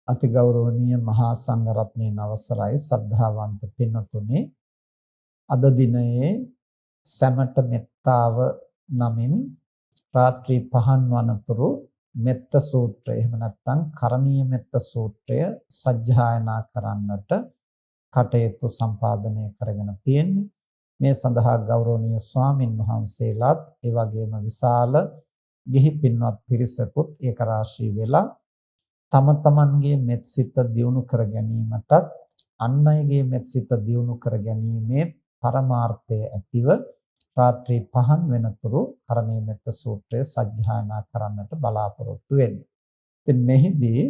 අතිගෞරවනීය මහා සංඝරත්නයේ අවසරයි සද්ධාවන්ත පින්තුනේ අද දිනයේ සැමට මෙත්තාව නමින් රාත්‍රී පහන් වනතුරු මෙත්ත සූත්‍රය එහෙම නැත්නම් කරණීය මෙත්ත සූත්‍රය සජ්ජායනා කරන්නට කටයුතු සම්පාදනය කරගෙන තියෙන්නේ මේ සඳහා ගෞරවනීය ස්වාමින් වහන්සේලාත් ඒ වගේම විශාල ගිහි පින්වත් පිරිසකුත් ඒක රාශී වෙලා තම තමන්ගේ මෙත්සිත දියුණු කර ගැනීමටත් අන් අයගේ මෙත්සිත දියුණු කර ගැනීමේ පරමාර්ථය ඇතිව රාත්‍රී පහන් වෙනතුරු කරණීය මෙත්ත සූත්‍රය සජ්ජායනා කරන්නට බලාපොරොත්තු වෙන්නේ. ඉතින් මෙහිදී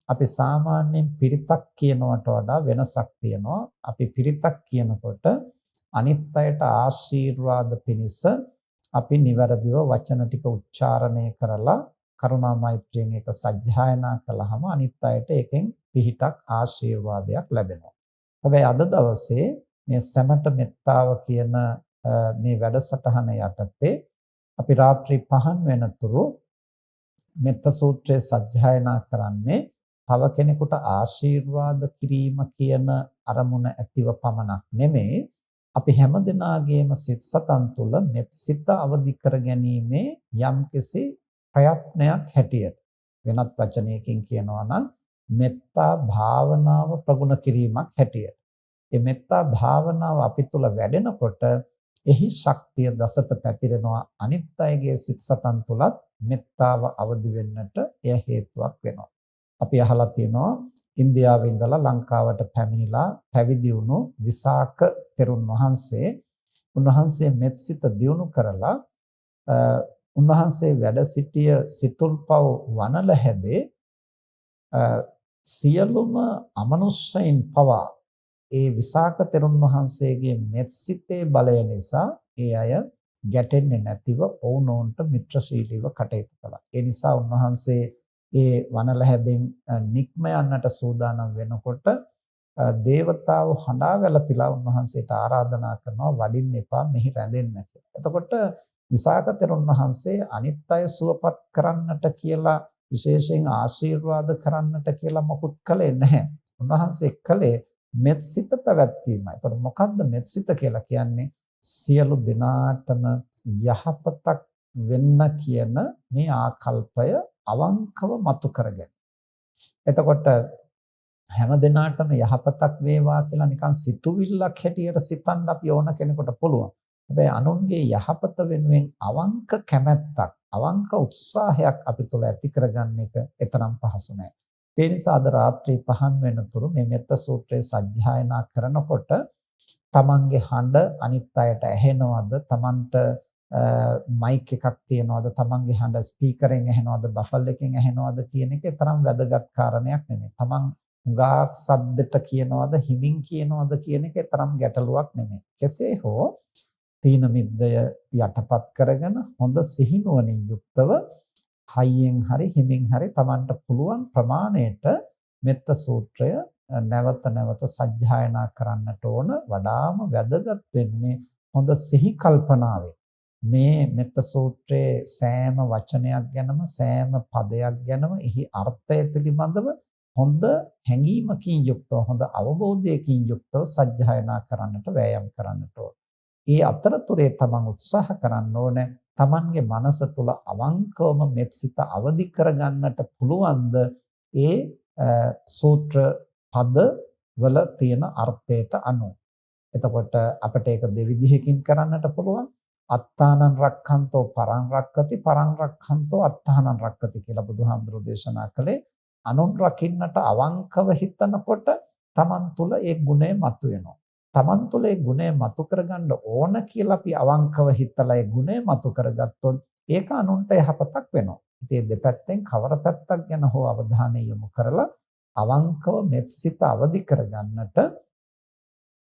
අපි සාමාන්‍යයෙන් පිරිතක් කියනවට වඩා වෙනසක් තියෙනවා. අපි පිරිතක් කියනකොට අනිත් අයට ආශිර්වාද පිණිස අපි නිවැරදිව වචන ටික උච්චාරණය කරලා කරුණා මෛත්‍රියෙන් ඒක සජ්ජායනා කළාම අනිත් අයට ඒකෙන් පිහිටක් ආශිර්වාදයක් ලැබෙනවා. හැබැයි අද දවසේ මේ සැමට මෙත්තාව කියන මේ වැඩසටහන යටතේ අපි රාත්‍රී පහන් වෙනතුරු මෙත්ත සූත්‍රය සජ්ජායනා කරන්නේ තව කෙනෙකුට ආශිර්වාද කිරීම කියන අරමුණ ඇතිව පමණක් නෙමෙයි අපි හැමදෙනාගේම සිත් සතන් තුළ මෙත්සිත අවදි කර ගැනීමේ යම්කිසි ප්‍රයත්නයක් හැටියට වෙනත් වචනයකින් කියනවා නම් මෙත්තා භාවනාව ප්‍රගුණ කිරීමක් හැටියට මේ මෙත්තා භාවනාව අපි තුළ වැඩෙනකොට එහි ශක්තිය දසත පැතිරෙනවා අනිත් අයගේ සිත් සතන් තුළත් මෙත්තාව අවදි වෙන්නට එය හේතුවක් වෙනවා අපි අහලා තියෙනවා ඉන්දියාවේ ඉඳලා ලංකාවට පැමිණිලා පැවිදි වුණු විසාක තෙරුන් වහන්සේ උන්වහන්සේ මෙත්සිත දියුණු කරලා උන්වහන්සේ වැඩ සිටිය සිතුල්පව් වනල හැබේ සියලුම අමනුෂ්‍යයන් පවා ඒ විසාක තෙරුන් වහන්සේගේ මෙත්සිතේ බලය නිසා ඒ අය ගැටෙන්නේ නැතිව ඔවුනොන්ට මිත්‍රශීලීව කටයුතු කළා. ඒ නිසා උන්වහන්සේ ඒ වනල හැබෙන් නික්ම යන්නට සූදානම් වෙනකොට දේවතාවු හඬා වැළපිලා උන්වහන්සේට ආරාධනා කරනවා වඩින්න එපා මෙහි රැඳෙන්න කියලා. එතකොට විසාක තෙරුන් වහන්සේ අනිත් අය සුවපත් කරන්නට කියලා විශේෂයෙන් ආශිර්වාද කරන්නට කියලා මොකුත් කළේ නැහැ. උන්වහන්සේ කළේ මෙත්සිත පැවැත්වීමයි. එතකොට මොකද්ද මෙත්සිත කියලා කියන්නේ? සියලු දෙනාටම යහපතක් වෙන්න කියන මේ ආකල්පය අවංකව මතු කරගෙන. එතකොට හැම දිනාටම යහපතක් වේවා කියලා නිකන් සිතුවිල්ලක් හැටියට සිතන්න අපි ඕන කෙනෙකුට පුළුවන්. හැබැයි අනුන්ගේ යහපත වෙනුවෙන් අවංක කැමැත්තක්, අවංක උත්සාහයක් අපි තුළ ඇති කරගන්න එක එතරම් පහසු නෑ. ඒ නිසා අද රාත්‍රී පහන් වෙනතුරු මේ මෙත්ත සූත්‍රය සජ්ජායනා කරනකොට තමන්ගේ හඬ අනිත් අයට ඇහෙනවද? තමන්ට මයික් එකක් තියනවද? තමන්ගේ හඬ ස්පීකරෙන් ඇහෙනවද? බෆල් එකෙන් ඇහෙනවද කියන එක තරම් වැදගත් කාරණයක් නෙමෙයි. තමන් හුඟක් සද්දට කියනවද, හිමින් කියනවද කියන එක තරම් ගැටලුවක් නෙමෙයි. කෙසේ හෝ තීන මිද්දය යටපත් කරගෙන හොඳ සිහිනුවණින් යුක්තව හයියෙන් හරි හිමින් හරි තමන්ට පුළුවන් ප්‍රමාණයට මෙත්ත සූත්‍රය නැවත නැවත සජ්ජායනා කරන්නට ඕන. වඩාම වැදගත් වෙන්නේ හොඳ සිහි කල්පනාවෙන් මේ මෙත්ත සූත්‍රයේ සෑම වචනයක් ගැනම සෑම පදයක් ගැනම එහි අර්ථය පිළිබඳව හොඳ හැඟීමකින් යුක්තව හොඳ අවබෝධයකින් යුක්තව සජ්ජායනා කරන්නට වෑයම් කරන්නට ඕන. ඒ අතරතුරේ තමන් උත්සාහ කරන්න ඕන තමන්ගේ මනස තුළ අවංකවම මෙත්සිත අවදි කරගන්නට පුළුවන්ද ඒ සූත්‍ර පද වල තියෙන අර්ථයට අනුව. එතකොට අපිට ඒක දෙවිධයකින් කරන්නට පුළුවන්. අත්තානං රක්ඛන්තෝ පරං රක්ඛති පරං රක්ඛන්තෝ අත්තානං රක්ඛති කියලා බුදුහාමුදුරෝ දේශනා කළේ. අනුන් රකින්නට අවංකව හිතනකොට තමන් තුළ ඒ ගුණය මතුවෙනවා. තමන් තුළ ඒ ගුණය මතු කරගන්න ඕන කියලා අපි අවංකව හිතලා ඒ ගුණය මතු කරගත්තොත් ඒක අනුන්ට යහපතක් වෙනවා. ඉතින් දෙපැත්තෙන් කවර පැත්තක් ගැන හෝ අවධානය යොමු කරලා අවංකව මෙත්සිත අවදි කරගන්නට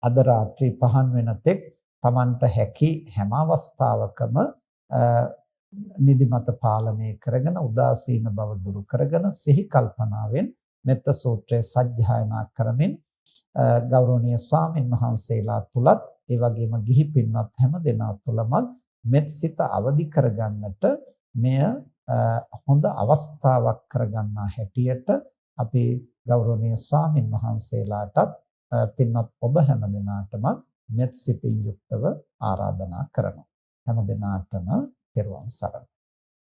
අද රාත්‍රී පහන් වෙන තෙක් තමන්ට හැකි හැම අවස්ථාවකම නිදිමත පාලනය කරගෙන උදාසීන බව දුරු කරගෙන සිහි කල්පනාවෙන් මෙත්ත සූත්‍රය සජ්ජායනා කරමින් ගෞරවනීය ස්වාමින් වහන්සේලා තුලත් ඒ වගේම ගිහි පින්වත් හැම දෙනා තුලම මෙත්සිත අවදි කරගන්නට මෙය හොඳ අවස්ථාවක් කරගන්නා හැටියට අපි ගෞරවනීය ස්වාමින් වහන්සේලාටත් පින්වත් ඔබ හැම දිනාටම මෙත් සිතින් යුක්තව ආරාධනා කරනවා. හැම දිනාටම තෙරුවන් සරණයි.